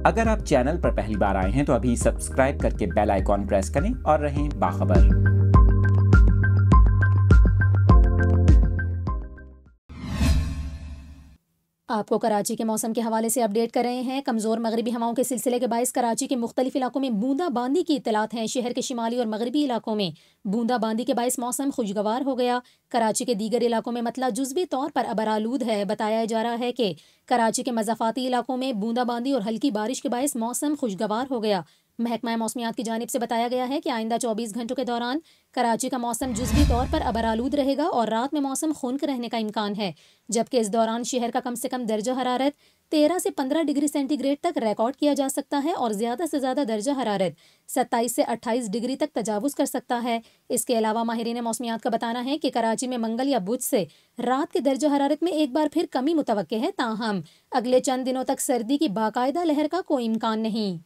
اگر آپ چینل پر پہلی بار آئے ہیں تو ابھی سبسکرائب کر کے بیل آئیکن پریس کریں اور رہیں باخبر۔ آپ کو کراچی کے موسم کے حوالے سے اپڈیٹ کر رہے ہیں۔ کمزور مغربی ہواؤں کے سلسلے کے باعث کراچی کے مختلف علاقوں میں بوندا باندی کی اطلاعات ہیں۔ شہر کے شمالی اور مغربی علاقوں میں بوندا باندی کے باعث موسم خوشگوار ہو گیا۔ کراچی کے دیگر علاقوں میں مطلع جزوی طور پر ابرآلود ہے۔ بتایا جا رہا ہے کہ کراچی کے مضافاتی علاقوں میں بوندا باندی اور ہلکی بارش کے باعث موسم خوشگوار ہو گیا۔ محکمہ موسمیات کی جانب سے بتایا گیا ہے کہ آئندہ 24 گھنٹوں کے دوران کراچی کا موسم جزوی طور پر ابرآلود رہے گا اور رات میں موسم خنک رہنے کا امکان ہے، جبکہ اس دوران شہر کا کم سے کم درجہ حرارت 13 سے 15 ڈگری سینٹی گریڈ تک ریکارڈ کیا جا سکتا ہے اور زیادہ سے زیادہ درجہ حرارت 27 سے 28 ڈگری تک تجاوز کر سکتا ہے۔ اس کے علاوہ ماہرین موسمیات کا بتانا ہے کہ کراچی میں منگل یا بدھ سے رات کے درجہ حرارت میں ایک بار پھر کمی متوقع ہے، تاہم اگلے چند دنوں تک سردی کی باقاعدہ لہر کا کوئی امکان نہیں۔